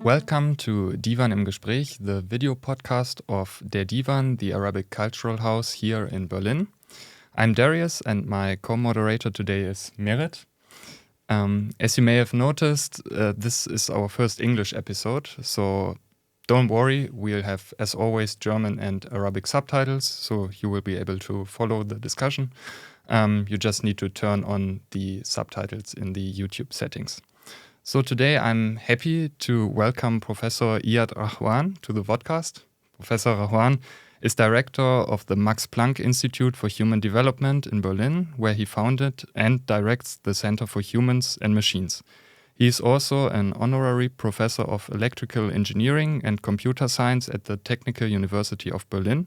Welcome to Divan im Gespräch, the video podcast of Der Divan, the Arabic Cultural House here in Berlin. I'm Darius and my co-moderator today is Merit. As you may have noticed, this is our first English episode, so don't worry, we'll have, as always, German and Arabic subtitles, so you will be able to follow the discussion. You just need to turn on the subtitles in the YouTube settings. So today I'm happy to welcome Professor Iyad Rahwan to the podcast. Professor Rahwan is director of the Max Planck Institute for Human Development in Berlin, where he founded and directs the Center for Humans and Machines. He is also an honorary professor of electrical engineering and computer science at the Technical University of Berlin.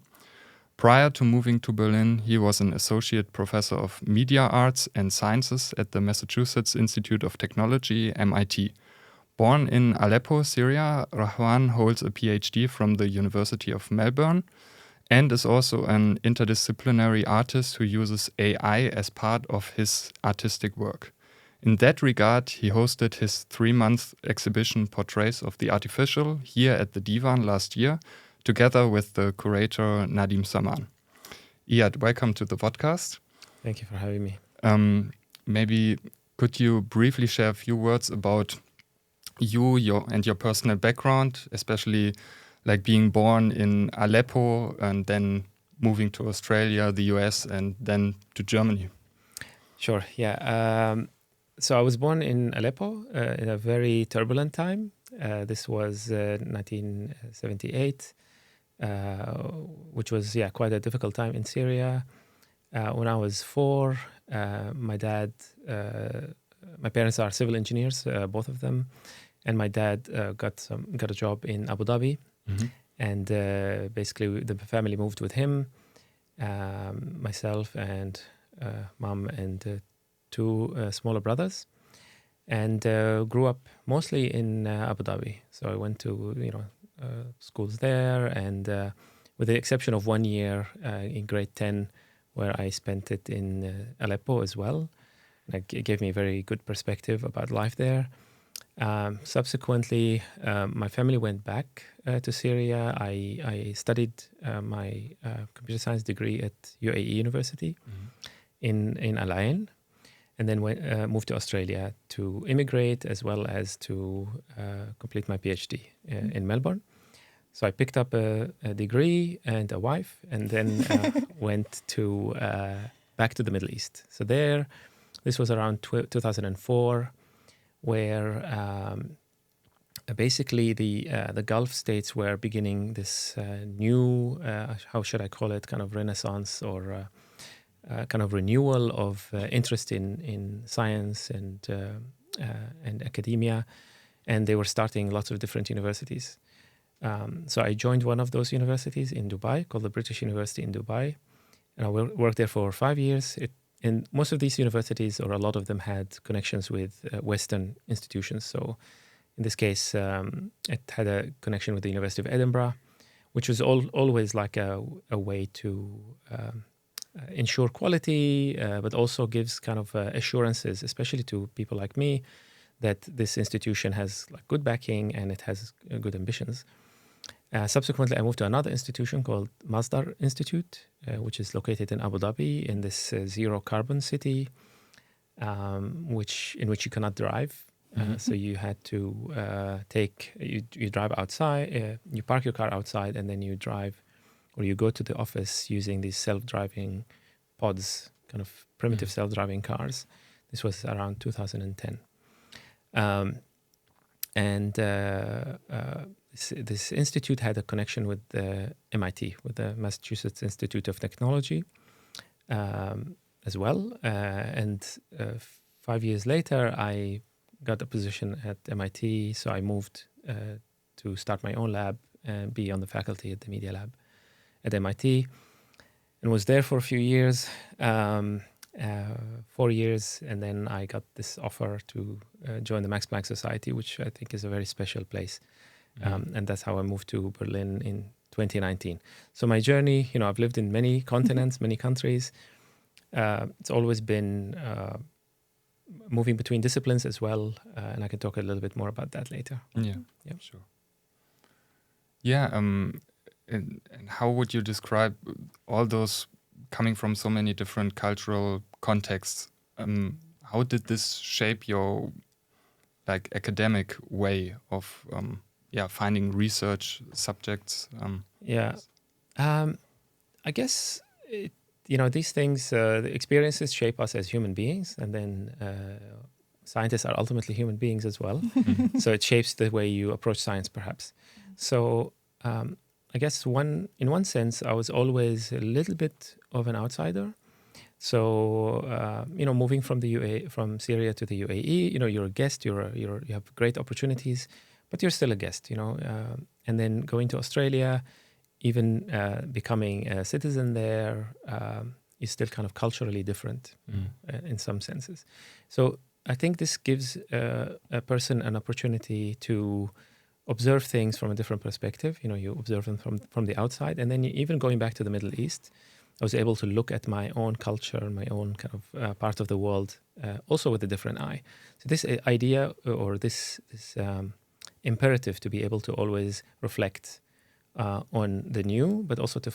Prior to moving to Berlin, he was an associate professor of media arts and sciences at the Massachusetts Institute of Technology, MIT. Born in Aleppo, Syria, Rahwan holds a PhD from the University of Melbourne and is also an interdisciplinary artist who uses AI as part of his artistic work. In that regard, he hosted his 3-month exhibition Portraits of the Artificial here at the Divan last year, together with the curator Nadim Saman. Iyad, welcome to the podcast. Thank you for having me. Maybe could you briefly share a few words about your personal background, especially like being born in Aleppo and then moving to Australia, the US, and then to Germany? Sure, yeah. So I was born in Aleppo in a very turbulent time. This was 1978. Which was quite a difficult time in Syria. When I was 4, my parents are civil engineers, both of them, and my dad got a job in Abu Dhabi, and basically the family moved with him, myself and mom and 2 smaller brothers, and grew up mostly in Abu Dhabi. So I went to schools there, and with the exception of 1 year in grade 10, where I spent it in Aleppo as well. And it gave me a very good perspective about life there. Subsequently, my family went back to Syria. I studied my computer science degree at UAE University in Al Ain, and then moved to Australia to immigrate as well as to complete my PhD in Melbourne. So I picked up a degree and a wife, and then went to back to the Middle East. So this was around 2004, where basically the Gulf states were beginning this new, how should I call it, kind of renaissance or kind of renewal of interest in science and academia, and they were starting lots of different universities. So I joined one of those universities in Dubai, called the British University in Dubai, and I worked there for 5 years. And most of these universities, or a lot of them, had connections with Western institutions. So in this case, it had a connection with the University of Edinburgh, which was always like a way to ensure quality, but also gives kind of assurances, especially to people like me, that this institution has like good backing and it has good ambitions. Subsequently, I moved to another institution called Masdar Institute, which is located in Abu Dhabi, in this zero carbon city, in which you cannot drive. So you had to you drive outside, you park your car outside, and then you drive, or you go to the office using these self-driving pods, kind of primitive self-driving cars. This was around 2010. This institute had a connection with MIT, with the Massachusetts Institute of Technology, as well. And 5 years later, I got a position at MIT, so I moved to start my own lab and be on the faculty at the Media Lab at MIT, and was there for a few years, 4 years, and then I got this offer to join the Max Planck Society, which I think is a very special place. And that's how I moved to Berlin in 2019. So my journey, I've lived in many continents, many countries. It's always been moving between disciplines as well, and I can talk a little bit more about that later. Yeah, Yeah. sure. Yeah, and how would you describe all those coming from so many different cultural contexts? How did this shape your like academic way of finding research subjects? I guess these things, the experiences shape us as human beings, and then scientists are ultimately human beings as well. So it shapes the way you approach science, perhaps. So I guess in one sense, I was always a little bit of an outsider. So moving from Syria to the UAE, you're a guest, you have great opportunities, but you're still a guest, and then going to Australia, even becoming a citizen there, is still kind of culturally different in some senses. So I think this gives a person an opportunity to observe things from a different perspective. You observe them from the outside, and then even going back to the Middle East, I was able to look at my own culture and my own kind of part of the world also with a different eye. So this idea or this imperative to be able to always reflect on the new, but also to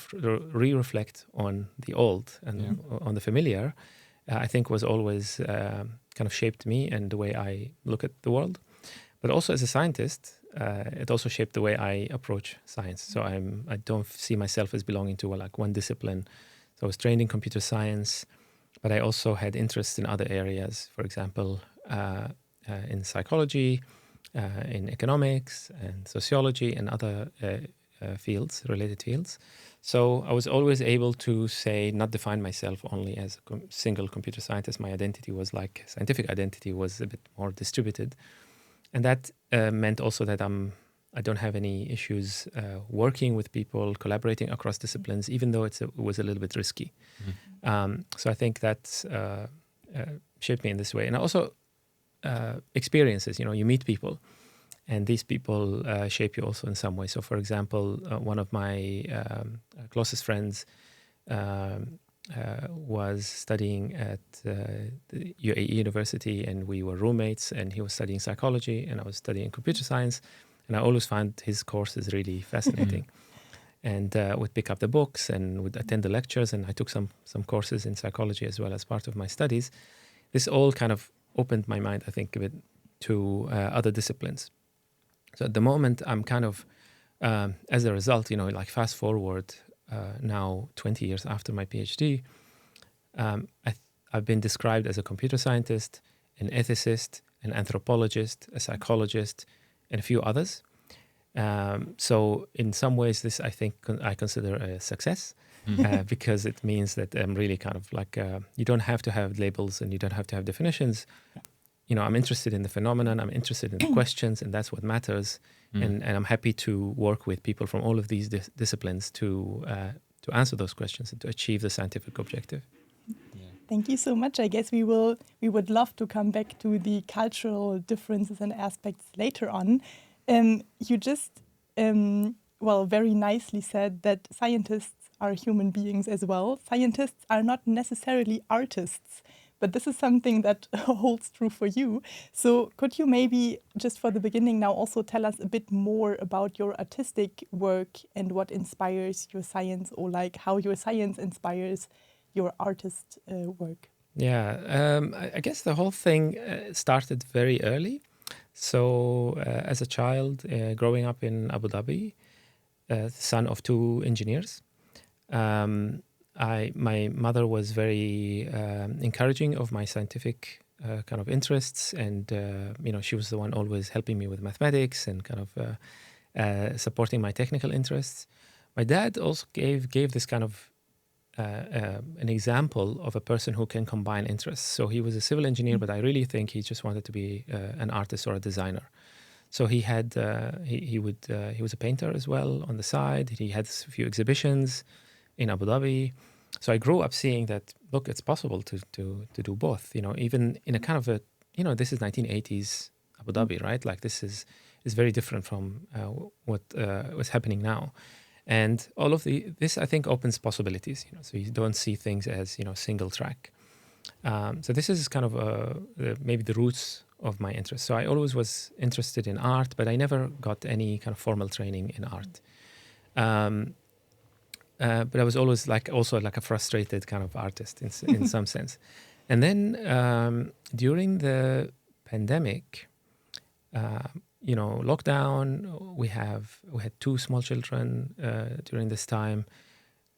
re-reflect on the old and on the familiar, I think was always kind of shaped me and the way I look at the world. But also as a scientist, it also shaped the way I approach science. So I don't see myself as belonging to like one discipline. So I was trained in computer science, but I also had interests in other areas. For example, in psychology, in economics and sociology and other related fields. So I was always able to not define myself only as a single computer scientist. My identity was like scientific identity was a bit more distributed. And that meant also that I don't have any issues working with people, collaborating across disciplines, even though it was a little bit risky. So I think that shaped me in this way. And also experiences, you meet people, and these people shape you also in some way. So for example, one of my closest friends was studying at the UAE University, and we were roommates, and he was studying psychology and I was studying computer science, and I always found his courses really fascinating. And would pick up the books and would attend the lectures, and I took some courses in psychology as well as part of my studies. This all kind of opened my mind, I think, a bit to other disciplines. So at the moment, I'm kind of, as a result, like fast forward now 20 years after my PhD, I've been described as a computer scientist, an ethicist, an anthropologist, a psychologist, and a few others. So in some ways, this I think I consider a success because it means that I'm really kind of like, you don't have to have labels and you don't have to have definitions. I'm interested in the phenomenon, I'm interested in the questions, and that's what matters. And I'm happy to work with people from all of these disciplines to answer those questions and to achieve the scientific objective. Thank you so much. I guess we would love to come back to the cultural differences and aspects later on. You just, very nicely said that scientists are human beings as well. Scientists are not necessarily artists, but this is something that holds true for you. So could you maybe, just for the beginning now, also tell us a bit more about your artistic work and what inspires your science, or like how your science inspires your artist work? Yeah, I guess the whole thing started very early. So as a child, growing up in Abu Dhabi, son of two engineers, my mother was very encouraging of my scientific kind of interests, and she was the one always helping me with mathematics and kind of supporting my technical interests. My dad also gave this kind of an example of a person who can combine interests. So he was a civil engineer, but I really think he just wanted to be an artist or a designer. So he had he was a painter as well on the side. He had a few exhibitions in Abu Dhabi. So I grew up seeing that, look, it's possible to do both. Even in a kind of a, this is 1980s Abu Dhabi, right? Like this is very different from what was happening now. And all of this, I think, opens possibilities. So you don't see things as single track. So this is kind of maybe the roots of my interest. So I always was interested in art, but I never got any kind of formal training in art. But I was always also like a frustrated kind of artist in some sense. And then during the pandemic, lockdown, we had 2 small children during this time,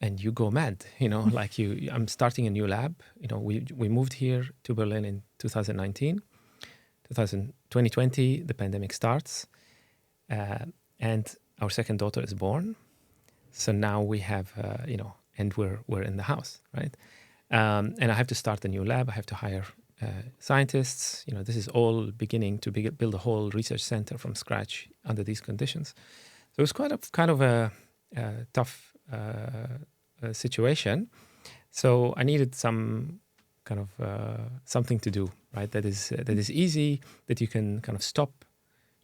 and you go mad, I'm starting a new lab. We moved here to Berlin in 2019. 2020, the pandemic starts, and our second daughter is born. So now we have, and we're in the house, right? And I have to start a new lab. I have to hire scientists. This is all beginning to build a whole research center from scratch under these conditions. So it was kind of a tough situation. So I needed some kind of something to do, right? That is easy, that you can kind of stop,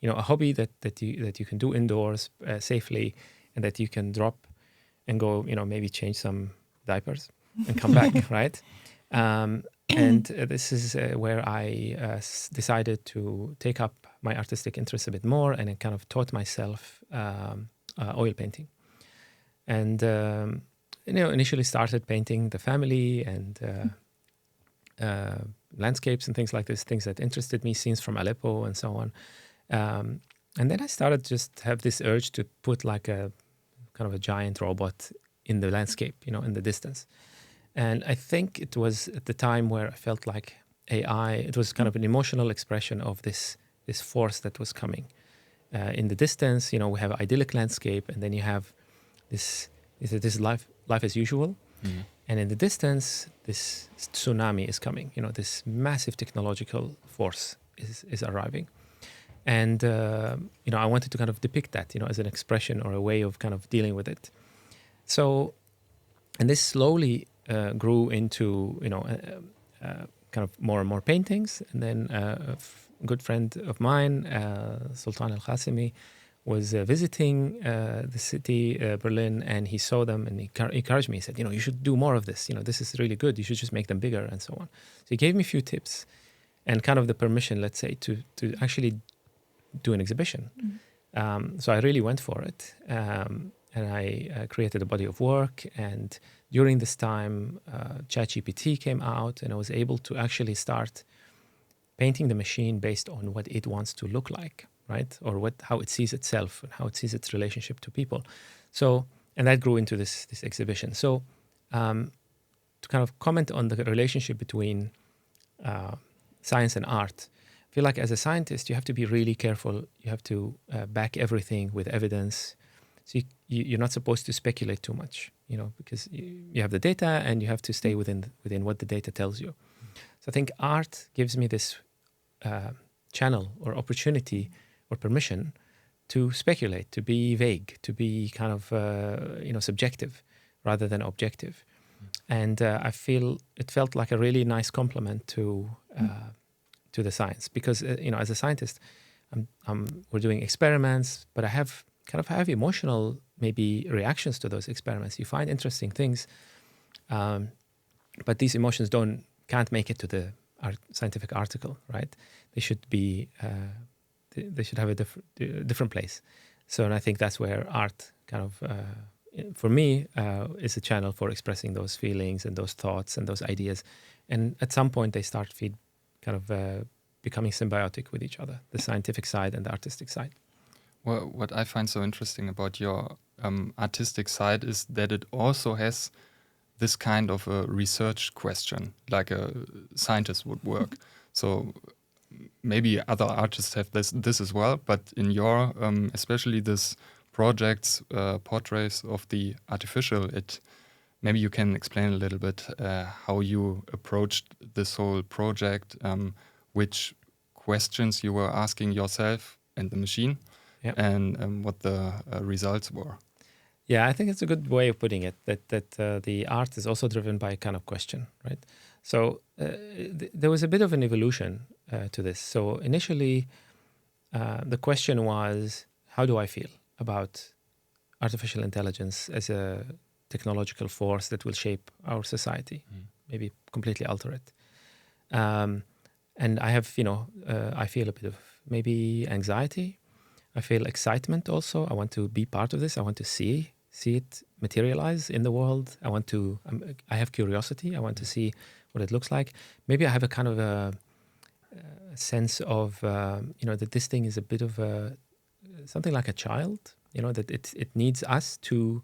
a hobby that you can do indoors safely, and that you can drop and go, maybe change some diapers and come back, right? And this is where I decided to take up my artistic interest a bit more, and I kind of taught myself oil painting. And, initially started painting the family and landscapes and things like this, things that interested me, scenes from Aleppo and so on. And then I started just have this urge to put like a kind of a giant robot in the landscape, in the distance. And I think it was at the time where I felt like AI, it was kind of an emotional expression of this force that was coming. In the distance, we have idyllic landscape, and then you have this life as usual. Mm-hmm. And in the distance, this tsunami is coming. This massive technological force is arriving. And, I wanted to kind of depict that, as an expression or a way of kind of dealing with it. So, and this slowly grew into, kind of more and more paintings. And then a good friend of mine, Sultan Al-Qasimi, was visiting the city, Berlin, and he saw them and he encouraged me. He said, you should do more of this. This is really good. You should just make them bigger and so on. So he gave me a few tips and kind of the permission, let's say, to actually do an exhibition. Mm-hmm. So I really went for it. And I created a body of work. And during this time, ChatGPT came out, and I was able to actually start painting the machine based on what it wants to look like, right? Or how it sees itself and how it sees its relationship to people. So, and that grew into this exhibition. So, to kind of comment on the relationship between science and art, I feel like as a scientist, you have to be really careful. You have to back everything with evidence. So you're not supposed to speculate too much, because you have the data and you have to stay within what the data tells you. So I think art gives me this channel or opportunity or permission to speculate, to be vague, to be kind of subjective rather than objective. And I feel it felt like a really nice complement to the science, because as a scientist, we're doing experiments, but I have emotional maybe reactions to those experiments. You find interesting things, but these emotions can't make it to the scientific article, right? They should be they should have a different place. So, and I think that's where art kind of for me is a channel for expressing those feelings and those thoughts and those ideas. And at some point they start becoming symbiotic with each other, the scientific side and the artistic side. Well, what I find so interesting about your artistic side is that it also has this kind of a research question, like a scientist would work. So maybe other artists have this as well, but in your, especially this project's portraits of the artificial, maybe you can explain a little bit how you approached this whole project, which questions you were asking yourself and the machine, yep. And what the results were. Yeah, I think it's a good way of putting it, that the art is also driven by a kind of question, right? So there was a bit of an evolution to this. So initially, the question was, how do I feel about artificial intelligence as a technological force that will shape our society, maybe completely alter it? And I have, I feel a bit of maybe anxiety. I feel excitement also. I want to be part of this. I want to see it materialize in the world. I have curiosity. I want to see what it looks like. Maybe I have a kind of a sense of, that this thing is a bit of something like a child, that it needs us to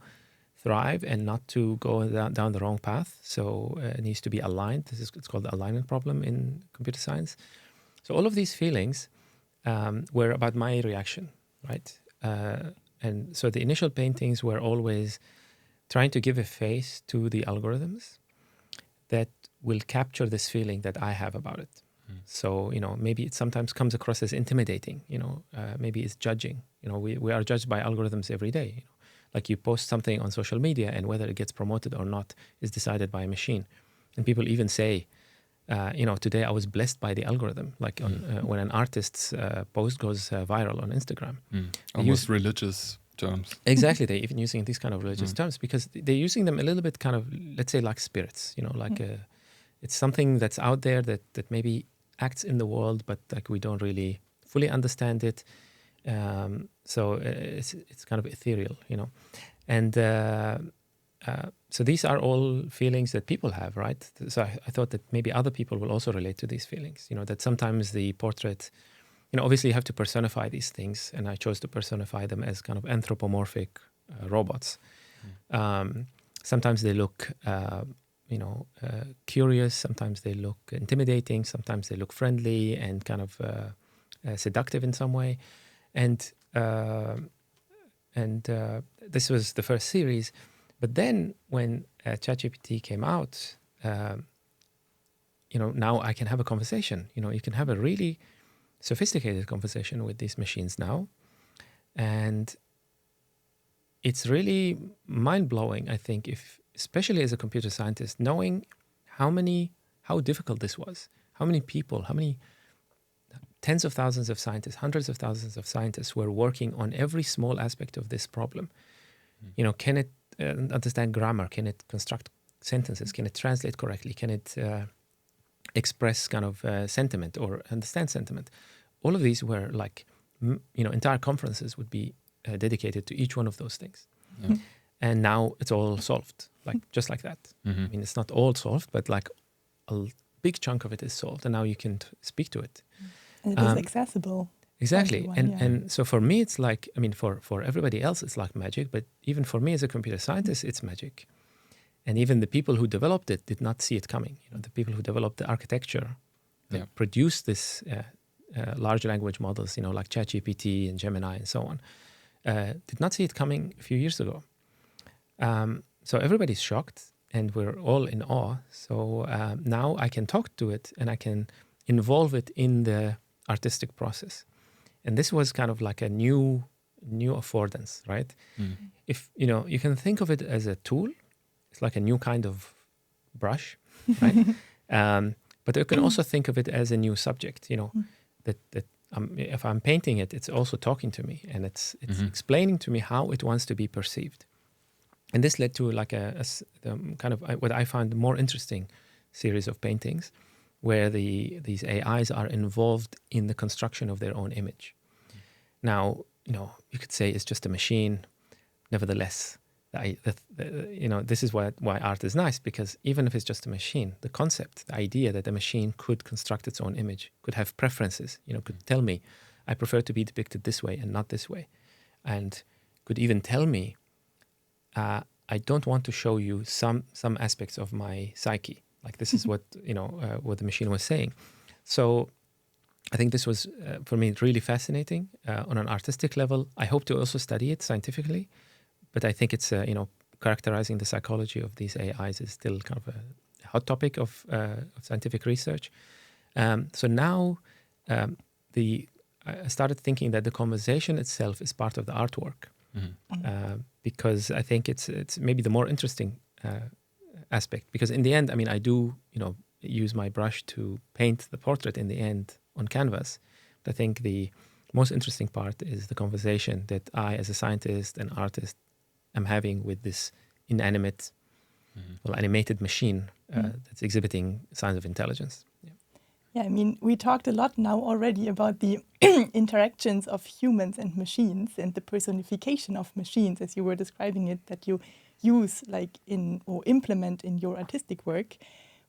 thrive and not to go down the wrong path. So it needs to be aligned. It's called the alignment problem in computer science. So all of these feelings were about my reaction, right? And so the initial paintings were always trying to give a face to the algorithms that will capture this feeling that I have about it. So, maybe it sometimes comes across as intimidating, maybe it's judging. We are judged by algorithms every day. Like you post something on social media and whether it gets promoted or not is decided by a machine. And people even say, today I was blessed by the algorithm. Like when an artist's post goes viral on Instagram. Almost religious terms. Exactly. They're even using these kind of religious terms because they're using them a little bit kind of, let's say, like spirits, it's something that's out there that maybe acts in the world, but like we don't really fully understand it. So it's kind of ethereal, and so these are all feelings that people have, right? So I thought that maybe other people will also relate to these feelings, that sometimes the portrait, obviously you have to personify these things, and I chose to personify them as kind of anthropomorphic robots. Sometimes they look, curious, sometimes they look intimidating, sometimes they look friendly and kind of seductive in some way. And this was the first series. But then when ChatGPT came out, now I can have a conversation. You can have a really sophisticated conversation with these machines now. And it's really mind-blowing, I think, especially as a computer scientist, knowing how difficult this was, how many people, how many tens of thousands of scientists, hundreds of thousands of scientists were working on every small aspect of this problem. Can it understand grammar? Can it construct sentences? Can it translate correctly? Can it express kind of sentiment or understand sentiment? All of these were like, entire conferences would be dedicated to each one of those things. Yeah. And now it's all solved, just like that. I mean, it's not all solved, but like a big chunk of it is solved, and now you can speak to it. And it is accessible. Exactly. And so for me, it's like, I mean, for everybody else, it's like magic, but even for me as a computer scientist, it's magic. And even the people who developed it did not see it coming. The people who developed the architecture that produced this large language models, like ChatGPT and Gemini and so on, did not see it coming a few years ago. So everybody's shocked and we're all in awe. So now I can talk to it and I can involve it in the artistic process. And this was kind of like a new affordance, right? If, you can think of it as a tool. It's like a new kind of brush, right? But you can also think of it as a new subject, that if I'm painting it, it's also talking to me and it's explaining to me how it wants to be perceived. And this led to like a kind of what I found more interesting series of paintings where these AIs are involved in the construction of their own image. Now, you could say it's just a machine. Nevertheless, this is why art is nice, because even if it's just a machine, the concept, the idea that a machine could construct its own image, could have preferences, could tell me, I prefer to be depicted this way and not this way, and could even tell me, I don't want to show you some aspects of my psyche. Like this is what the machine was saying. So I think this was for me really fascinating on an artistic level. I hope to also study it scientifically. But I think it's, characterizing the psychology of these AIs is still kind of a hot topic of scientific research. So now I started thinking that the conversation itself is part of the artwork, because I think it's maybe the more interesting aspect. Because in the end, I mean, I do, use my brush to paint the portrait in the end on canvas. But I think the most interesting part is the conversation that I, as a scientist and artist, I'm having with this inanimate, animated machine that's exhibiting signs of intelligence. Yeah. Yeah, I mean, we talked a lot now already about the interactions of humans and machines and the personification of machines, as you were describing it, that you use like in or implement in your artistic work.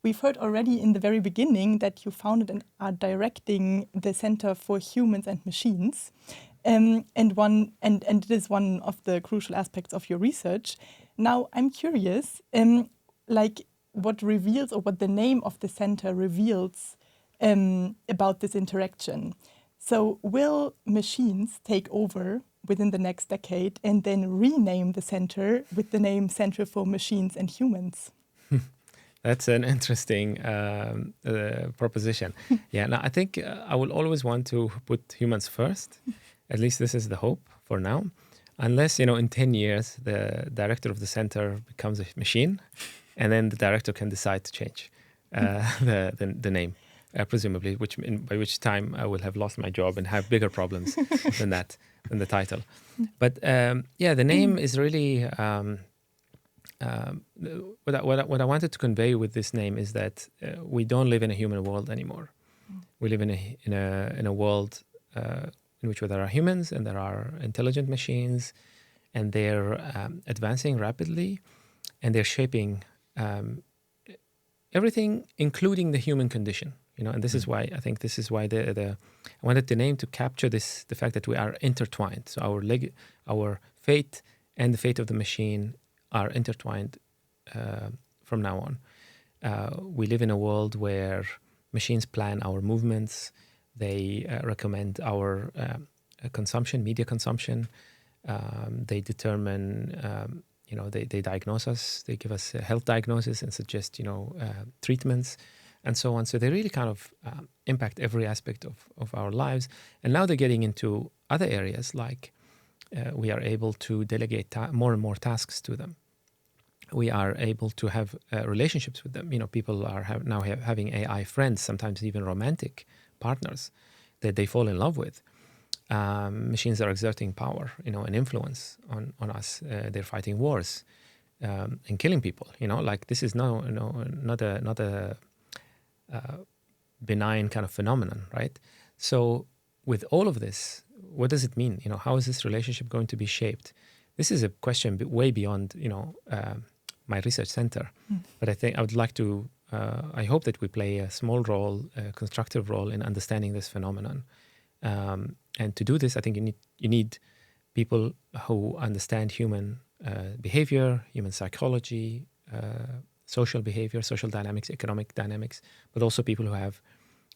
We've heard already in the very beginning that you founded and are directing the Center for Humans and Machines. And it is one of the crucial aspects of your research. Now, I'm curious, like what reveals or what the name of the center reveals about this interaction. So will machines take over within the next decade and then rename the center with the name Center for Machines and Humans? That's an interesting proposition. Yeah, no, I think I will always want to put humans first. At least this is the hope for now. Unless, in 10 years, the director of the center becomes a machine, and then the director can decide to change the name, presumably, by which time I will have lost my job and have bigger problems than the title. But the name is really... what I wanted to convey with this name is that we don't live in a human world anymore. We live in a world in which there are humans and there are intelligent machines, and they're advancing rapidly, and they're shaping everything, including the human condition. And this is why I wanted the name to capture the fact that we are intertwined. So our fate and the fate of the machine are intertwined from now on. We live in a world where machines plan our movements. They recommend our consumption, media consumption. They determine, they diagnose us. They give us a health diagnosis and suggest, treatments and so on. So they really kind of impact every aspect of our lives. And now they're getting into other areas, like we are able to delegate more and more tasks to them. We are able to have relationships with them. People are now having AI friends, sometimes even romantic partners that they fall in love with. Machines are exerting power, and influence on us. They're fighting wars and killing people. Like this is not a benign kind of phenomenon, right? So with all of this, what does it mean? How is this relationship going to be shaped? This is a question way beyond, my research center. But I think I would like to, I hope that we play a small role, a constructive role in understanding this phenomenon. And to do this, I think you need people who understand human behavior, human psychology, social behavior, social dynamics, economic dynamics, but also people who have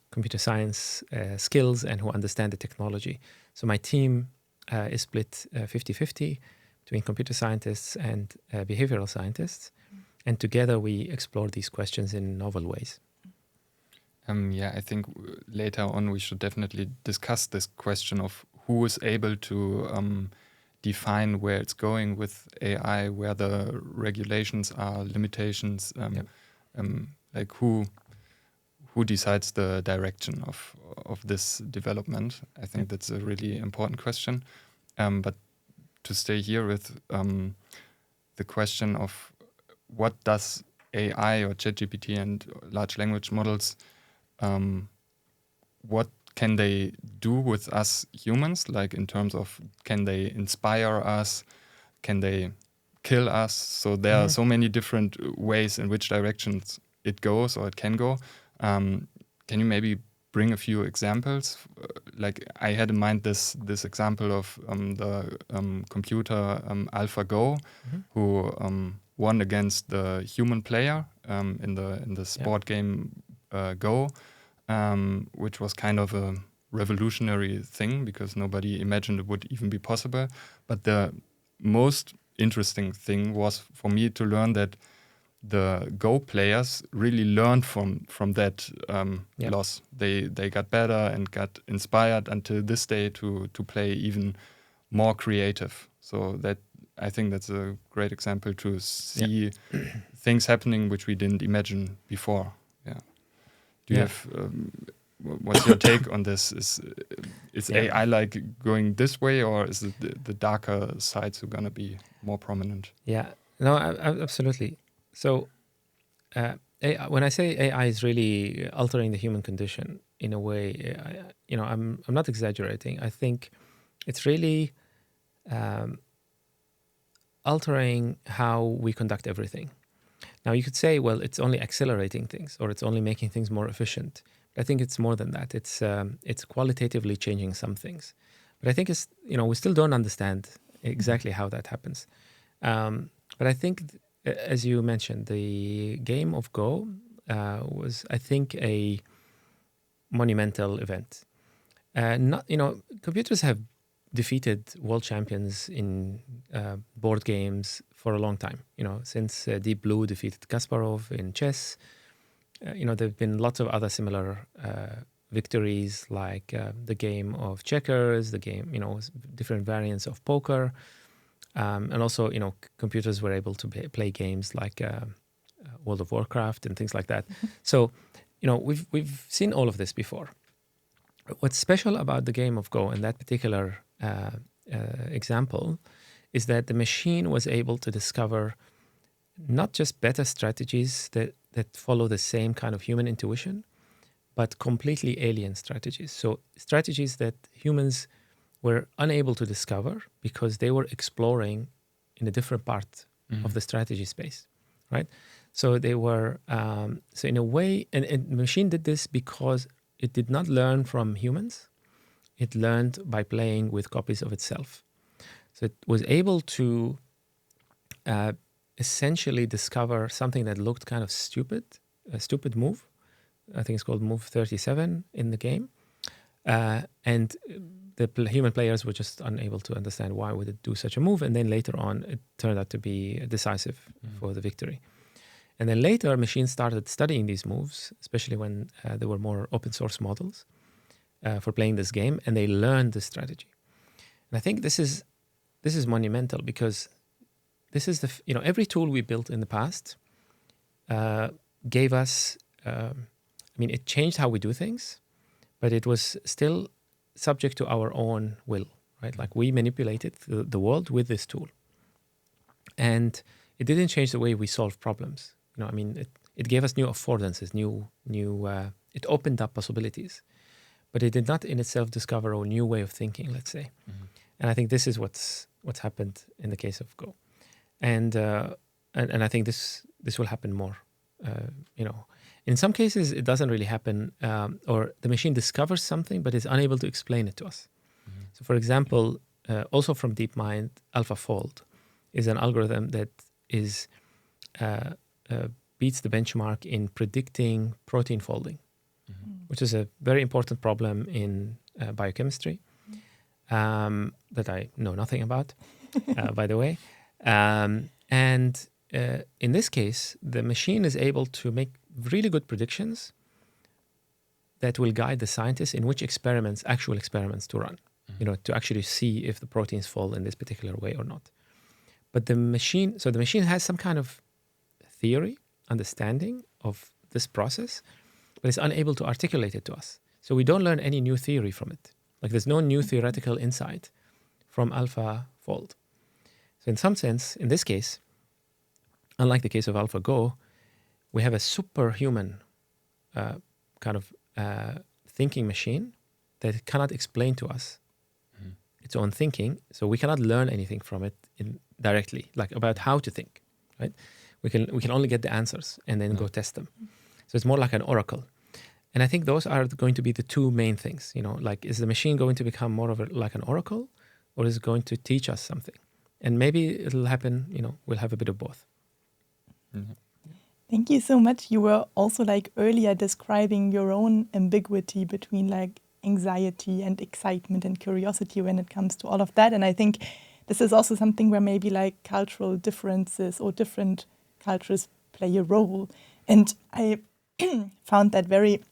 computer science skills and who understand the technology. So my team is split 50-50 between computer scientists and behavioral scientists. And together we explore these questions in novel ways. I think later on we should definitely discuss this question of who is able to define where it's going with AI, where the regulations are, limitations, like who decides the direction of this development. I think that's a really important question. But to stay here with the question of what does AI or ChatGPT and large language models, what can they do with us humans? Like in terms of, can they inspire us? Can they kill us? So there are so many different ways in which directions it goes or it can go. Can you maybe bring a few examples? Like I had in mind this example of the computer AlphaGo, who won against the human player in the sport game Go, which was kind of a revolutionary thing because nobody imagined it would even be possible. But the most interesting thing was for me to learn that the Go players really learned from that loss. They got better and got inspired until this day to play even more creative. So that I think that's a great example to see things happening which we didn't imagine before. Yeah. Do you have what's your take on this? Is AI like going this way, or is it the darker sides are gonna be more prominent? Yeah. No, absolutely. So when I say AI is really altering the human condition in a way, I'm not exaggerating. I think it's really altering how we conduct everything. Now, you could say, well, it's only accelerating things, or it's only making things more efficient. But I think it's more than that. It's qualitatively changing some things. But I think we still don't understand exactly how that happens. But I think, as you mentioned, the game of Go was, I think, a monumental event. Computers have defeated world champions in board games for a long time. Since Deep Blue defeated Kasparov in chess. There've been lots of other similar victories, like the game of checkers, the game, different variants of poker, and also, computers were able to play games like World of Warcraft and things like that. So, we've seen all of this before. What's special about the game of Go in that particular example is that the machine was able to discover not just better strategies that follow the same kind of human intuition, but completely alien strategies. So strategies that humans were unable to discover because they were exploring in a different part of the strategy space, right? So they were, so in a way, and the machine did this because it did not learn from humans. It learned by playing with copies of itself. So it was able to essentially discover something that looked kind of stupid, a stupid move. I think it's called move 37 in the game. And the human players were just unable to understand why would it do such a move. And then later on, it turned out to be decisive for the victory. And then later, machines started studying these moves, especially when there were more open source models for playing this game, and they learned the strategy. And I think this is monumental because this is every tool we built in the past gave us, it changed how we do things, but it was still subject to our own will, right? Like we manipulated the world with this tool. And it didn't change the way we solve problems. It gave us new affordances, it opened up possibilities, but it did not in itself discover a new way of thinking, let's say. And I think this is what's happened in the case of Go. And I think this will happen more. In some cases, it doesn't really happen, or the machine discovers something, but is unable to explain it to us. So for example, also from DeepMind, AlphaFold is an algorithm that is beats the benchmark in predicting protein folding, which is a very important problem in biochemistry that I know nothing about, by the way. And in this case, the machine is able to make really good predictions that will guide the scientists in which actual experiments to run, to actually see if the proteins fold in this particular way or not. But the machine has some kind of theory, understanding of this process, but it's unable to articulate it to us. So we don't learn any new theory from it. Like there's no new theoretical insight from AlphaFold. So in some sense, in this case, unlike the case of AlphaGo, we have a superhuman kind of thinking machine that cannot explain to us its own thinking. So we cannot learn anything from it directly, like about how to think, right? We can only get the answers and then go test them. So it's more like an oracle. And I think those are going to be the two main things, like is the machine going to become more of like an oracle, or is it going to teach us something? And maybe it'll happen, we'll have a bit of both. Thank you so much. You were also earlier describing your own ambiguity between anxiety and excitement and curiosity when it comes to all of that. And I think this is also something where maybe cultural differences or different cultures play a role. And I found that very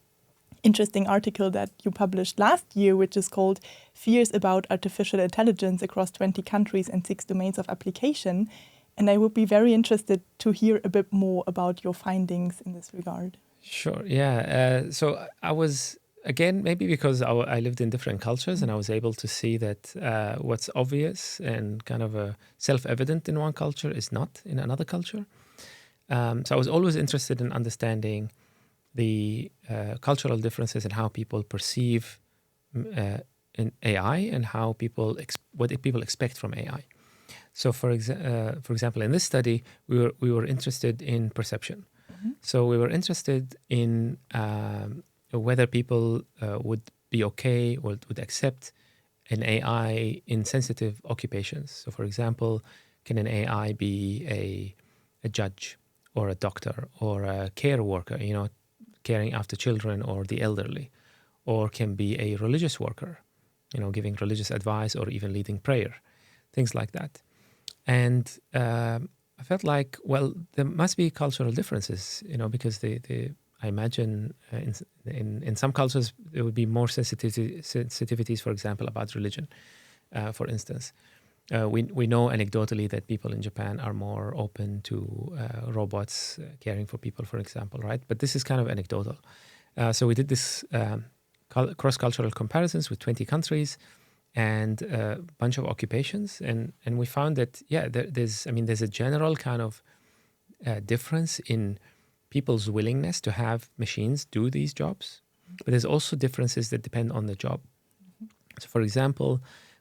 interesting article that you published last year, which is called Fears About Artificial Intelligence Across 20 Countries and 6 Domains of Application. And I would be very interested to hear a bit more about your findings in this regard. Sure, yeah. So I was, again, maybe because I lived in different cultures and I was able to see that what's obvious and kind of self-evident in one culture is not in another culture. So I was always interested in understanding the cultural differences in how people perceive in AI and how what people expect from AI. So, for example, in this study, we were interested in perception. So we were interested in whether people would be okay or would accept an AI in sensitive occupations. So, for example, can an AI be a judge or a doctor or a care worker, caring after children or the elderly, or can be a religious worker, giving religious advice or even leading prayer, things like that. And I felt like, well, there must be cultural differences, because I imagine in some cultures there would be more sensitivities, for example, about religion, for instance. We know anecdotally that people in Japan are more open to robots caring for people, for example, right? But this is kind of anecdotal. So we did this cross-cultural comparisons with 20 countries and a bunch of occupations, and we found that there's a general kind of difference in people's willingness to have machines do these jobs, but there's also differences that depend on the job. So, for example,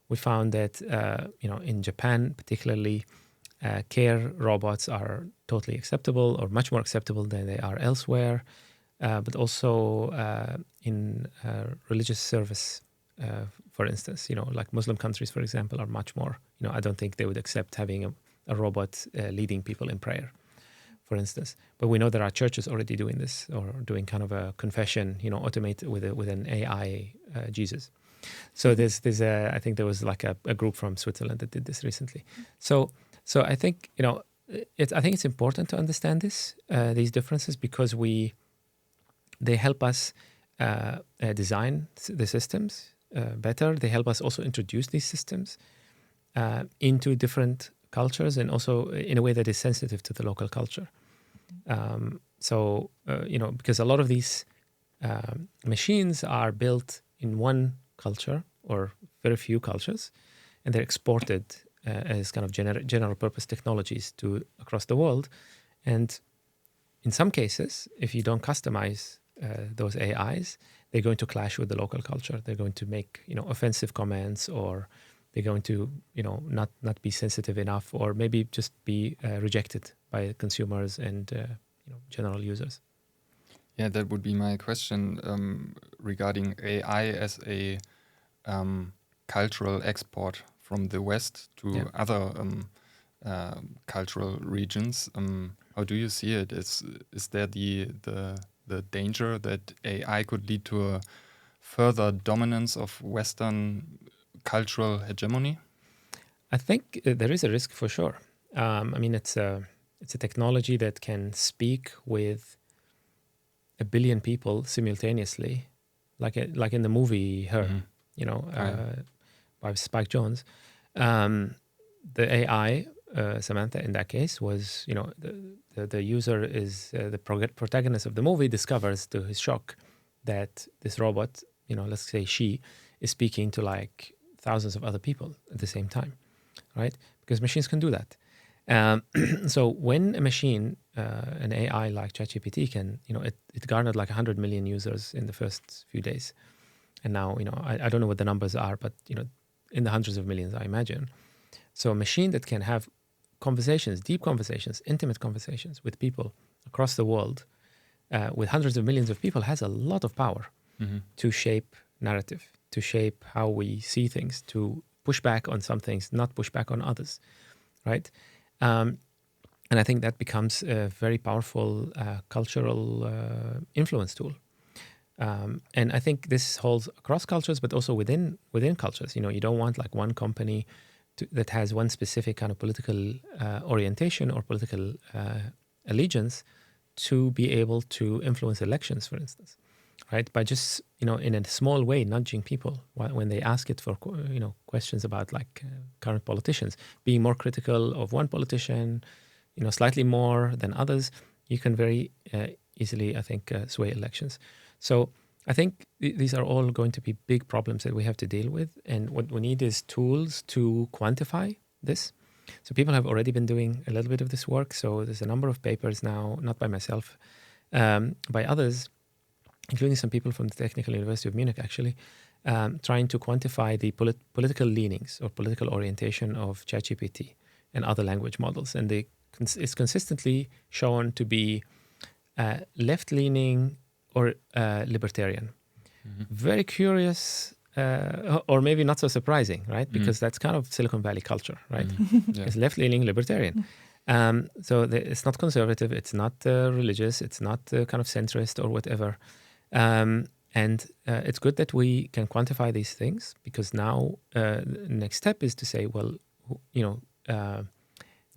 we found that in Japan, particularly, care robots are totally acceptable or much more acceptable than they are elsewhere, but also in religious service. For instance, like Muslim countries, for example, are much more, I don't think they would accept having a robot leading people in prayer, for instance. But we know there are churches already doing this or doing kind of a confession, automated with an AI Jesus. So I think there was like a group from Switzerland that did this recently. So I think, I think it's important to understand these differences because they help us design the systems better. They help us also introduce these systems into different cultures and also in a way that is sensitive to the local culture. Because a lot of these machines are built in one culture or very few cultures, and they're exported as kind of general purpose technologies to across the world. And in some cases, if you don't customize those AIs, they're going to clash with the local culture. They're going to make offensive comments, or they're going to not be sensitive enough, or maybe just be rejected by consumers and general users. Yeah, that would be my question regarding AI as a cultural export from the West to other cultural regions. How do you see it? Is there the danger that AI could lead to a further dominance of Western cultural hegemony? I think there is a risk for sure. It's a technology that can speak with 1 billion people simultaneously, like in the movie Her, by Spike Jonze. The AI, Samantha, in that case, was the user is the protagonist of the movie discovers to his shock that this robot, let's say she, is speaking to like thousands of other people at the same time, right? Because machines can do that. So when a machine, an AI like ChatGPT can, it garnered like 100 million users in the first few days. And now, I don't know what the numbers are, but, in the hundreds of millions, I imagine. So a machine that can have conversations, deep conversations, intimate conversations with people across the world, with hundreds of millions of people, has a lot of power to shape narrative, to shape how we see things, to push back on some things, not push back on others, right? And I think that becomes a very powerful cultural influence tool. And I think this holds across cultures, but also within cultures. You don't want like one company that has one specific kind of political orientation or political allegiance to be able to influence elections, for instance, right? By just, in a small way, nudging people when they ask it for, questions about like current politicians, being more critical of one politician, slightly more than others, you can very easily, I think, sway elections. So I think these are all going to be big problems that we have to deal with. And what we need is tools to quantify this So people have already been doing a little bit of this work. So there's a number of papers now, not by myself, by others, including some people from the Technical University of Munich, actually, trying to quantify the political leanings or political orientation of ChatGPT and other language models. And it's consistently shown to be left-leaning or libertarian. Very curious, or maybe not so surprising, right? Because that's kind of Silicon Valley culture, right? It's left-leaning libertarian. So it's not conservative, it's not religious, it's not kind of centrist or whatever. And it's good that we can quantify these things, because now the next step is to say, well,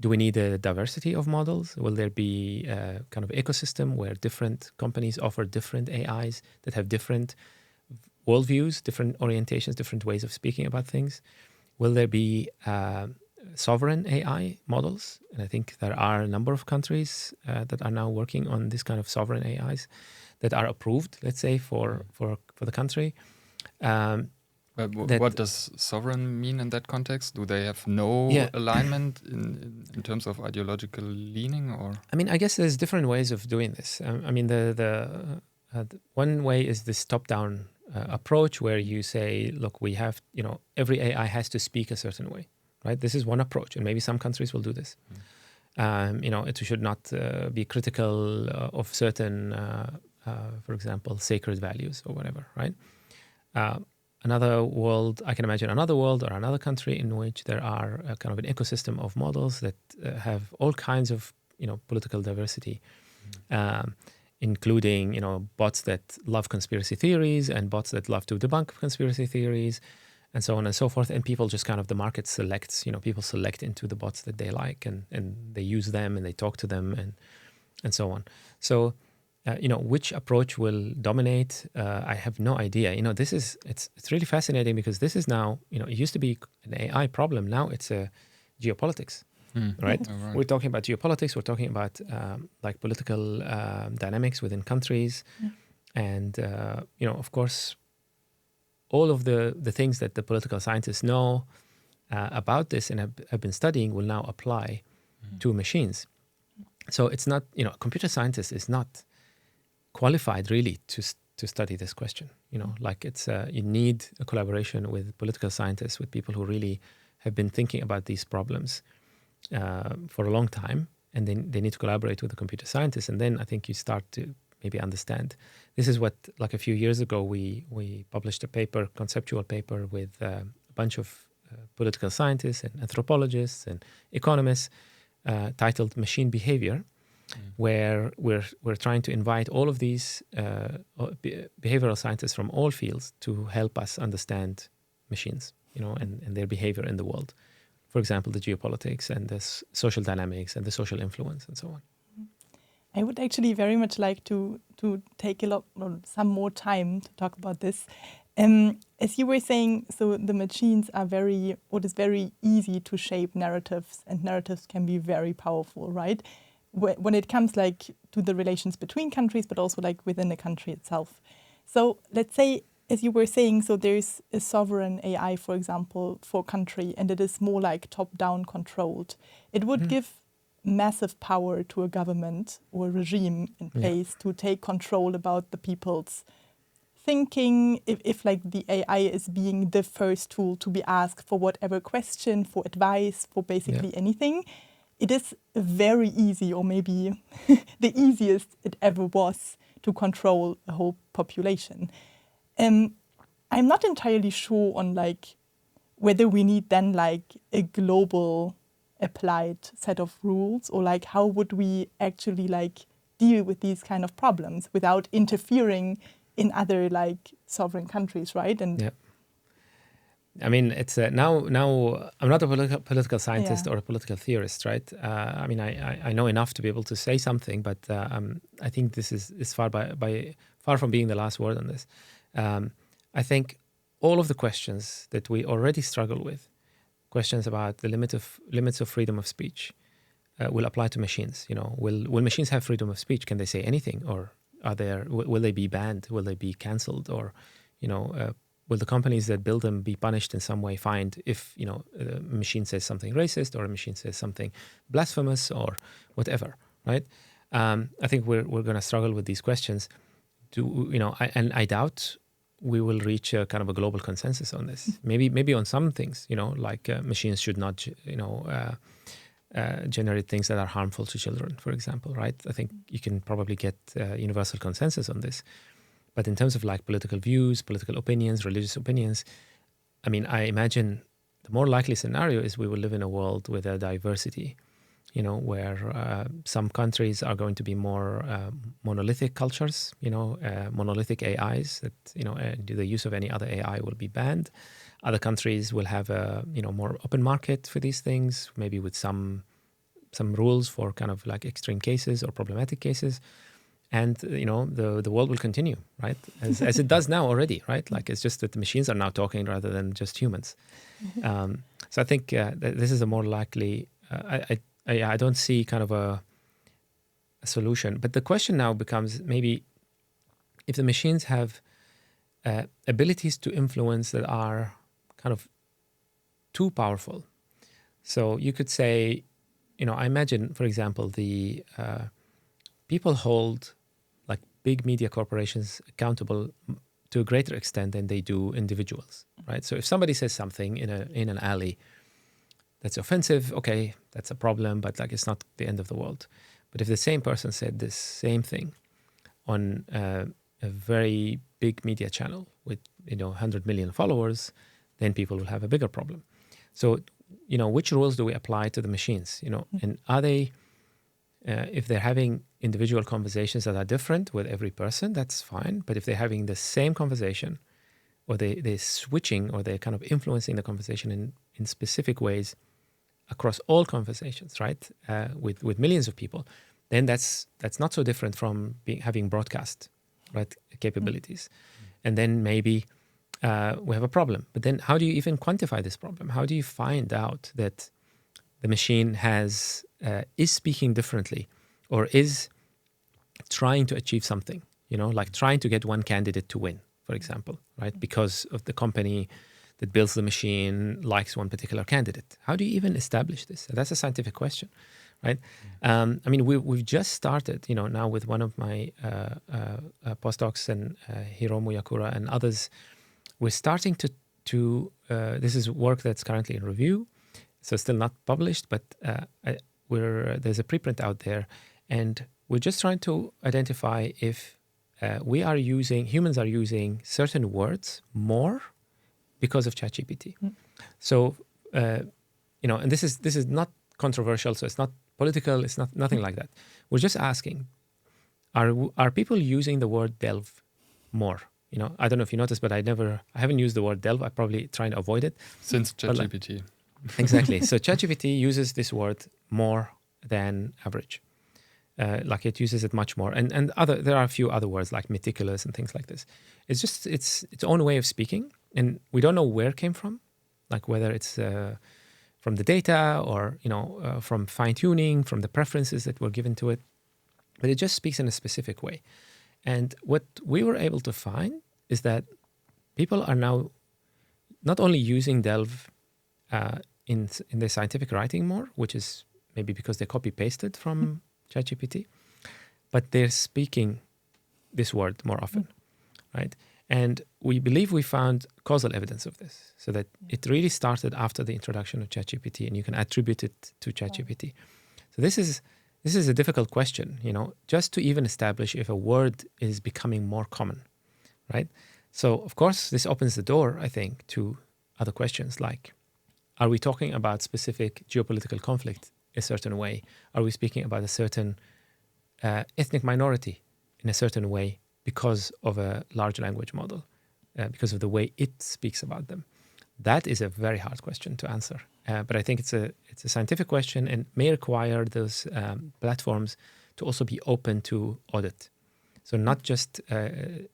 do we need a diversity of models? Will there be a kind of ecosystem where different companies offer different AIs that have different worldviews, different orientations, different ways of speaking about things? Will there be sovereign AI models? And I think there are a number of countries that are now working on this kind of sovereign AIs that are approved, let's say, for the country. What does sovereign mean in that context? Do they have no alignment in terms of ideological leaning, or? I mean, I guess there's different ways of doing this. I mean, the one way is this top-down approach, where you say, look, we have, every AI has to speak a certain way, right? This is one approach, and maybe some countries will do this. It should not be critical of certain, for example, sacred values or whatever, right? Another world, I can imagine another world or another country in which there are a kind of an ecosystem of models that have all kinds of, political diversity, including, bots that love conspiracy theories and bots that love to debunk conspiracy theories, and so on and so forth. And people just kind of, the market selects, people select into the bots that they like, and they use them and they talk to them and so on. So, which approach will dominate? I have no idea. It's really fascinating, because this is now, it used to be an AI problem. Now it's a geopolitics, right? Oh, right? We're talking about geopolitics. We're talking about like political dynamics within countries, and of course, all of the things that the political scientists know about this and have been studying will now apply to machines. So it's not, a computer scientist is not qualified really to study this question. Like it's you need a collaboration with political scientists, with people who really have been thinking about these problems for a long time, and then they need to collaborate with the computer scientists. And then I think you start to maybe understand. This is what, like a few years ago, we published a conceptual paper with a bunch of political scientists and anthropologists and economists, titled Machine Behavior, where we're trying to invite all of these behavioral scientists from all fields to help us understand machines, and their behavior in the world. For example, the geopolitics and the social dynamics and the social influence and so on. I would actually very much like to take some more time to talk about this. As you were saying, so the machines are it is very easy to shape narratives, and narratives can be very powerful, right? When it comes to the relations between countries, but also within the country itself. So let's say, as you were saying, so there's a sovereign AI, for example, for a country, and it is more top-down controlled. It would give massive power to a government or a regime in place to take control about the people's thinking. If the AI is being the first tool to be asked for whatever question, for advice, for basically anything, it is very easy, or maybe the easiest it ever was, to control a whole population. I'm not entirely sure on whether we need then a global applied set of rules, or how would we actually deal with these kind of problems without interfering in other sovereign countries, right? And I mean, it's now I'm not a political scientist or a political theorist, right? I mean, I know enough to be able to say something, but I think this is far from being the last word on this. I think all of the questions that we already struggle with, questions about the limits of freedom of speech, will apply to machines. Will machines have freedom of speech? Can they say anything, or will they be banned? Will they be cancelled, or will the companies that build them be punished in some way, fined if a machine says something racist or a machine says something blasphemous or whatever, right? I think we're going to struggle with these questions. I doubt we will reach a kind of a global consensus on this. Maybe on some things, like machines should not, generate things that are harmful to children, for example, right? I think you can probably get universal consensus on this. But in terms of like political views, political opinions, religious opinions, I mean, I imagine the more likely scenario is we will live in a world with a diversity, where some countries are going to be more monolithic cultures, monolithic AIs that, the use of any other AI will be banned. Other countries will have a, more open market for these things, maybe with some rules for kind of like extreme cases or problematic cases. And, the world will continue, right? As it does now already, right? Like it's just that the machines are now talking rather than just humans. So I think this is a more likely, I don't see kind of a solution. But the question now becomes maybe if the machines have abilities to influence that are kind of too powerful. So you could say, I imagine, for example, the people hold like big media corporations accountable to a greater extent than they do individuals, right? So if somebody says something in an alley that's offensive, okay, that's a problem, but like it's not the end of the world. But if the same person said this same thing on a very big media channel with 100 million followers, then people will have a bigger problem. So which rules do we apply to the machines? And are they, if they're having individual conversations that are different with every person, that's fine. But if they're having the same conversation, or they're switching, or they're kind of influencing the conversation in specific ways across all conversations, right, with millions of people, then that's not so different from having broadcast, right, capabilities. And then maybe we have a problem. But then how do you even quantify this problem? How do you find out that the machine is speaking differently or is trying to achieve something, like trying to get one candidate to win, for example, right, because of the company that builds the machine likes one particular candidate? How do you even establish this? That's a scientific question, right? I mean, we've just started, now with one of my postdocs and Hiromu Yakura and others, we're starting to this is work that's currently in review, so still not published, but there's a preprint out there, and we're just trying to identify if humans are using certain words more because of ChatGPT. So, and this is not controversial, so it's not political, it's not nothing like that. We're just asking, are people using the word delve more? I don't know if you noticed, but I haven't used the word delve. I probably trying to avoid it. Since ChatGPT. Exactly. So ChatGPT uses this word more than average. Like it uses it much more. And there are a few other words like meticulous and things like this. It's just its own way of speaking. And we don't know where it came from, like whether it's from the data or, from fine tuning, from the preferences that were given to it. But it just speaks in a specific way. And what we were able to find is that people are now not only using Delve in their scientific writing more, which is maybe because they copy-pasted from ChatGPT, but they're speaking this word more often, right? And we believe we found causal evidence of this, so that it really started after the introduction of ChatGPT, and you can attribute it to ChatGPT. So this is a difficult question, just to even establish if a word is becoming more common, right? So, of course, this opens the door, I think, to other questions like, are we talking about specific geopolitical conflict a certain way? Are we speaking about a certain ethnic minority in a certain way because of a large language model, because of the way it speaks about them? That is a very hard question to answer. But I think it's a scientific question and may require those platforms to also be open to audit. So not just, it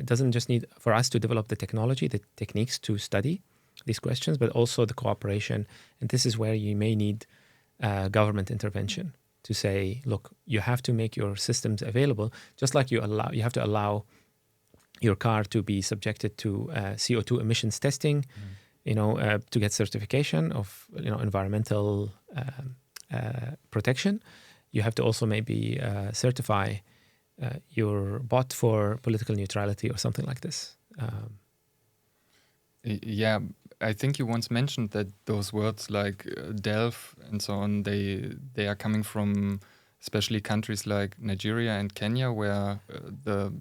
doesn't just need for us to develop the technology, the techniques to study these questions, but also the cooperation. And this is where you may need government intervention to say, look, you have to make your systems available, just like you have to allow your car to be subjected to CO2 emissions testing, to get certification of environmental protection. You have to also maybe certify your bot for political neutrality or something like this. Yeah, I think you once mentioned that those words like DELF and so on, they are coming from especially countries like Nigeria and Kenya, where the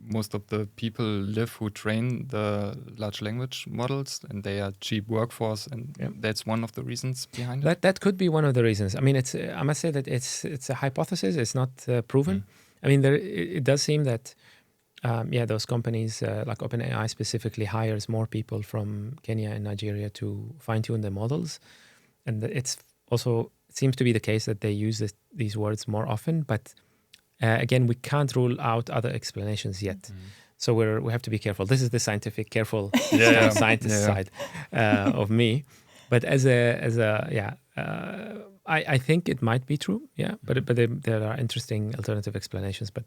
most of the people live who train the large language models, and they are cheap workforce, and that's one of the reasons behind it. That could be one of the reasons. I mean, I must say that it's a hypothesis. It's not proven. I mean, it does seem that those companies like OpenAI specifically hires more people from Kenya and Nigeria to fine-tune their models, and it seems to be the case that they use these words more often. But again, we can't rule out other explanations yet. So we have to be careful. This is the scientific, careful scientist side of me. But I think it might be true. Yeah, but there are interesting alternative explanations. But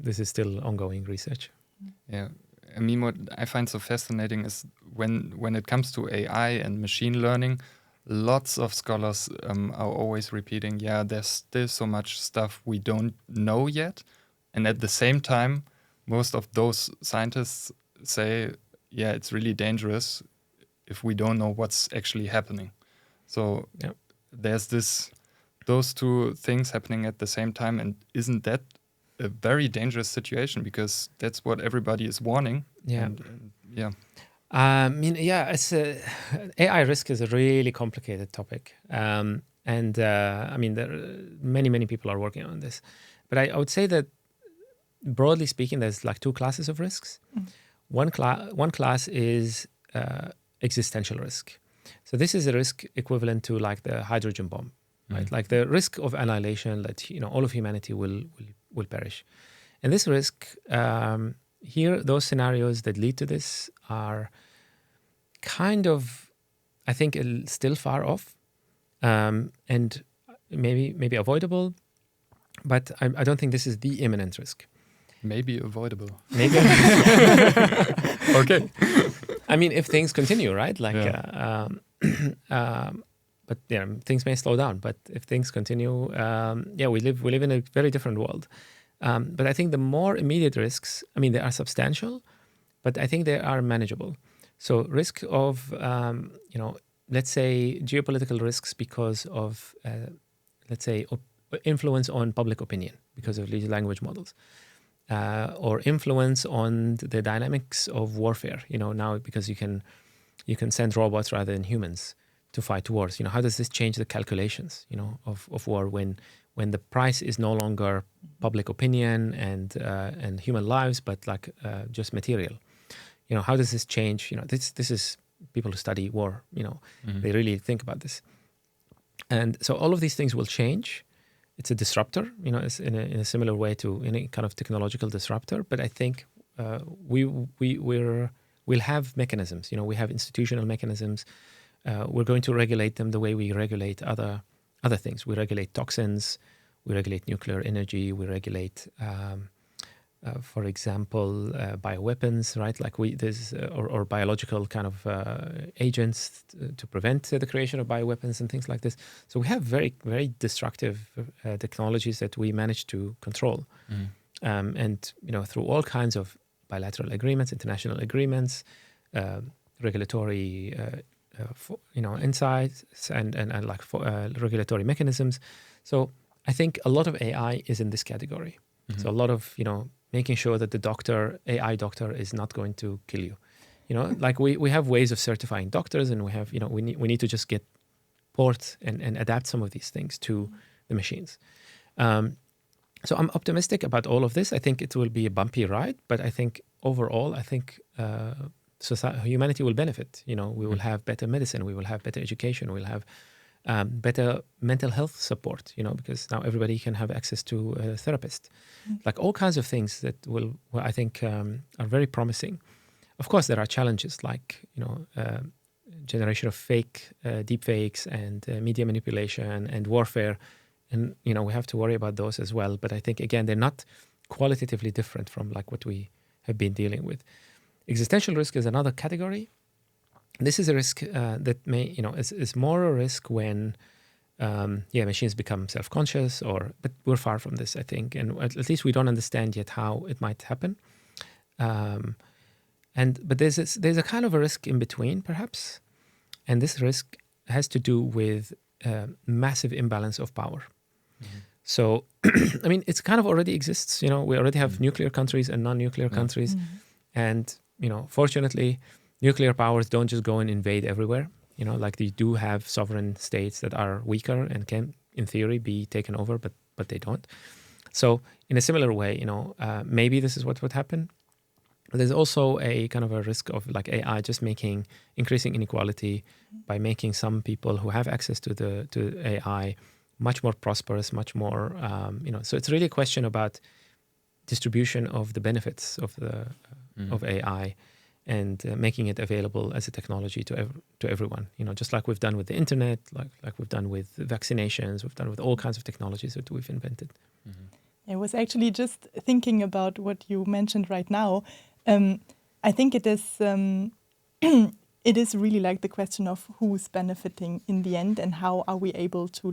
this is still ongoing research. Yeah, I mean, what I find so fascinating is when it comes to AI and machine learning, lots of scholars are always repeating, there's still so much stuff we don't know yet. And at the same time, most of those scientists say, it's really dangerous if we don't know what's actually happening. So there's those two things happening at the same time. And isn't that a very dangerous situation? Because that's what everybody is warning. Yeah. It's AI risk is a really complicated topic. There are many people are working on this. But I would say that broadly speaking, there's like two classes of risks. One class is existential risk. So this is a risk equivalent to like the hydrogen bomb, right? Like the risk of annihilation, that all of humanity will perish. And this risk, here, those scenarios that lead to this are kind of, I think, still far off, and maybe avoidable. But I don't think this is the imminent risk. Maybe avoidable. Maybe. Okay. I mean, if things continue, right? But things may slow down. But if things continue, we live in a very different world. But I think the more immediate risks, they are substantial, but I think they are manageable. So risk of, let's say geopolitical risks because of, influence on public opinion because of these language models. Or influence on the dynamics of warfare. Now because you can send robots rather than humans to fight wars. How does this change the calculations? Of war when the price is no longer public opinion and human lives, but just material. How does this change? This is people who study war. They really think about this, and so all of these things will change. It's a disruptor, it's in a similar way to any kind of technological disruptor. But I think we'll have mechanisms. We have institutional mechanisms. We're going to regulate them the way we regulate other things. We regulate toxins. We regulate nuclear energy. We regulate, for example, bioweapons, right? Or biological kind of agents to prevent the creation of bioweapons and things like this. So we have very, very destructive technologies that we manage to control. And through all kinds of bilateral agreements, international agreements, regulatory insights and regulatory mechanisms. So I think a lot of AI is in this category. So a lot of making sure that the AI doctor is not going to kill you. We have ways of certifying doctors, and we have we need to just get port and adapt some of these things to the machines. So I'm optimistic about all of this. I think it will be a bumpy ride, but I think overall, humanity will benefit. We will have better medicine, we will have better education, we'll have better mental health support. Because now everybody can have access to a therapist. All kinds of things that I think are very promising. Of course, there are challenges generation of deep fakes and media manipulation and warfare. And, we have to worry about those as well. But I think, again, they're not qualitatively different from what we have been dealing with. Existential risk is another category. This is a risk that may, is more a risk when, machines become self-conscious, but we're far from this, I think, and at least we don't understand yet how it might happen. But there's a kind of a risk in between, perhaps, and this risk has to do with massive imbalance of power. Mm-hmm. So, it's kind of already exists. We already have nuclear countries and non-nuclear countries, and fortunately, nuclear powers don't just go and invade everywhere. Like they do have sovereign states that are weaker and can, in theory, be taken over, but they don't. So, in a similar way, maybe this is what would happen. There's also a kind of a risk of like AI just increasing inequality by making some people who have access to AI much more prosperous, much more, So it's really a question about distribution of the benefits of of AI and making it available as a technology to everyone. Just like we've done with the internet, like we've done with vaccinations, we've done with all kinds of technologies that we've invented. I was actually just thinking about what you mentioned right now. I think it is it is really like the question of who's benefiting in the end and how are we able to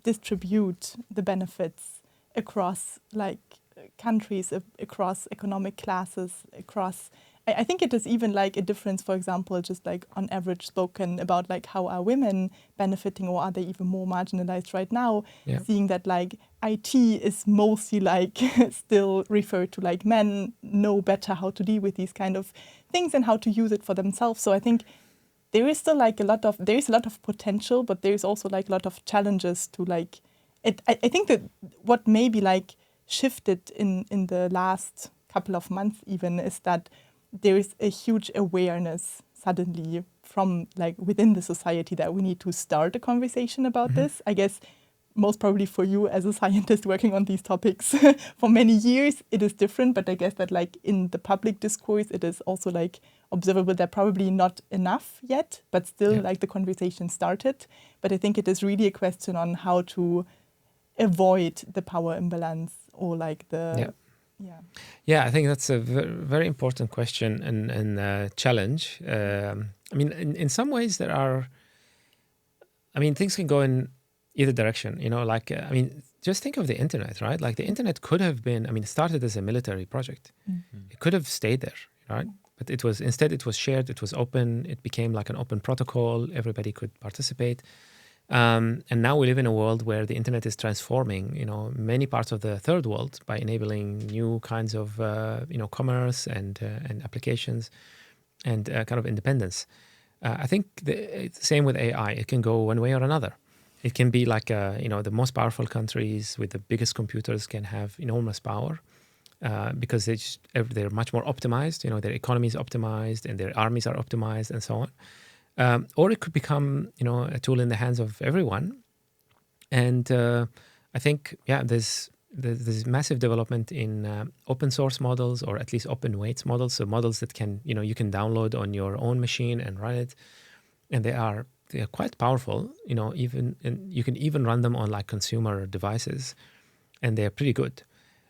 distribute the benefits across countries, across economic classes, across. I think it is even like a difference, for example, just like on average spoken about like how are women benefiting or are they even more marginalized right now? Yeah. Seeing that like IT is mostly like still referred to like men know better how to deal with these kind of things and how to use it for themselves. So I think there is still like a lot of potential, but there is also like a lot of challenges to like it. I think that what maybe like shifted in the last couple of months even is that there is a huge awareness suddenly from like within the society that we need to start a conversation about this. I guess most probably for you as a scientist working on these topics for many years, it is different. But I guess that like in the public discourse, it is also like observable that probably not enough yet, but still like the conversation started. But I think it is really a question on how to avoid the power imbalance or like the... Yeah, I think that's a very important question and challenge. In some ways there are, things can go in either direction, just think of the internet, right? Like the internet could have been, it started as a military project. It could have stayed there, right? But it was shared, it was open, it became like an open protocol, everybody could participate. And now we live in a world where the internet is transforming, many parts of the third world by enabling new kinds of, commerce and applications and kind of independence. I think the same with AI. It can go one way or another. It can be like, the most powerful countries with the biggest computers can have enormous power because they're much more optimized. Their economy is optimized and their armies are optimized and so on. Or it could become, a tool in the hands of everyone. And I think, there's massive development in open source models, or at least open weights models. So models that can, you can download on your own machine and run it. And they are quite powerful, and you can even run them on like consumer devices, and they're pretty good.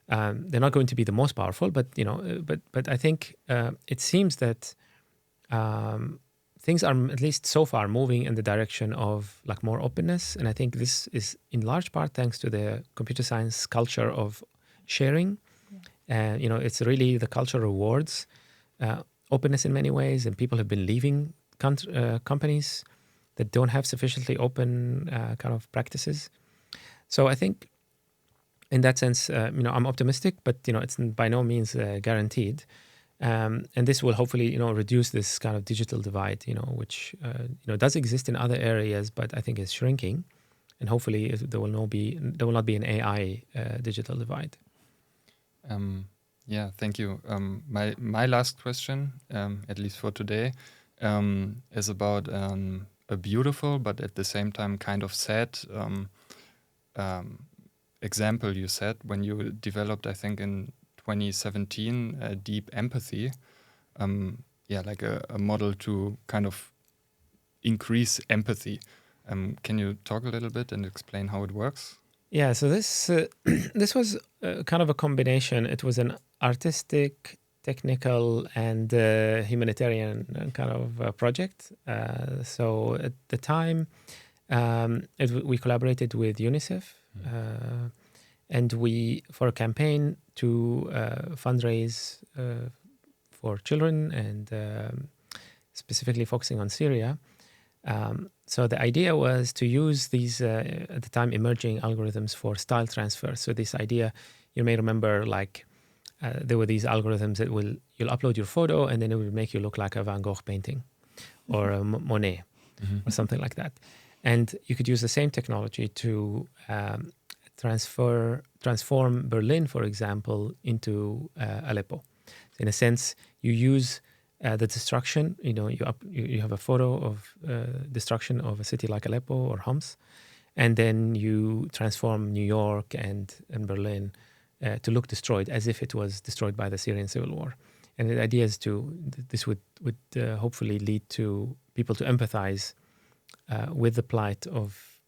They're not going to be the most powerful, but I think it seems that things are, at least so far, moving in the direction of like more openness. And I think this is in large part thanks to the computer science culture of sharing. And, it's really the culture rewards openness in many ways. And people have been leaving companies that don't have sufficiently open kind of practices. So I think in that sense, I'm optimistic, but, it's by no means guaranteed. And this will hopefully, reduce this kind of digital divide, which, does exist in other areas, but I think is shrinking. And hopefully there will not be an AI digital divide. Thank you. My last question, at least for today, is about a beautiful, but at the same time kind of sad example you said when you developed, I think in 2017, deep empathy, like a model to kind of increase empathy. Can you talk a little bit and explain how it works? Yeah, so this this was kind of a combination. It was an artistic, technical, and humanitarian kind of project. So at the time, we collaborated with UNICEF, and we for a campaign to fundraise for children and specifically focusing on Syria. So the idea was to use these, at the time, emerging algorithms for style transfer. So this idea, you may remember, like there were these algorithms that you'll upload your photo and then it will make you look like a Van Gogh painting or a Monet or something like that. And you could use the same technology to transform Berlin, for example, into Aleppo. In a sense, you use the destruction, you have a photo of destruction of a city like Aleppo or Homs, and then you transform New York and Berlin to look destroyed as if it was destroyed by the Syrian civil war. And the idea is this would hopefully lead to people to empathize with the plight of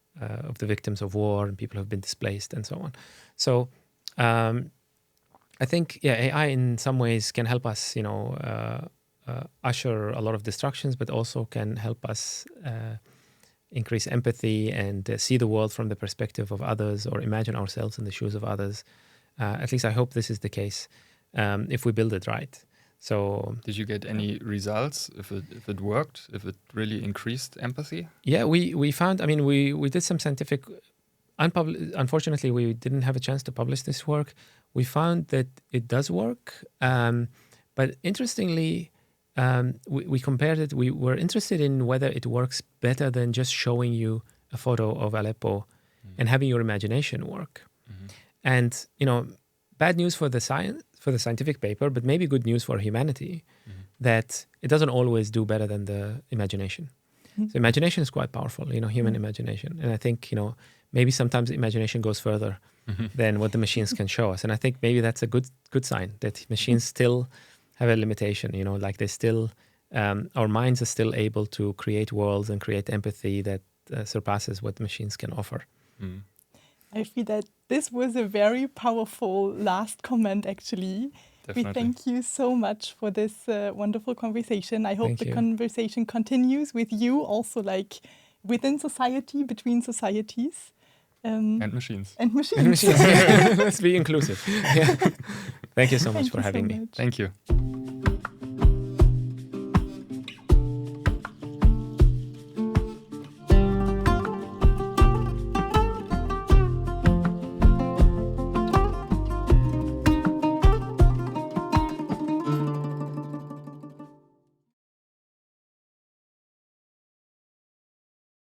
the victims of war and people who have been displaced and so on. So I think, AI in some ways can help us, usher a lot of destructions, but also can help us increase empathy and see the world from the perspective of others or imagine ourselves in the shoes of others. At least I hope this is the case if we build it right. So, did you get any results if it worked, if it really increased empathy? Yeah, we found, we did some scientific, unfortunately, we didn't have a chance to publish this work. We found that it does work. But interestingly, we compared it. We were interested in whether it works better than just showing you a photo of Aleppo and having your imagination work. And, bad news for the scientific paper, but maybe good news for humanity, that it doesn't always do better than the imagination. So imagination is quite powerful, human imagination. And I think, maybe sometimes imagination goes further than what the machines can show us. And I think maybe that's a good sign that machines still have a limitation, like they still, our minds are still able to create worlds and create empathy that surpasses what machines can offer. I feel that this was a very powerful last comment, actually. Definitely. We thank you so much for this wonderful conversation. I hope the conversation continues with you also, like within society, between societies. And machines. And machines. Let's be inclusive. Yeah. Thank you so much for having me. Thank you.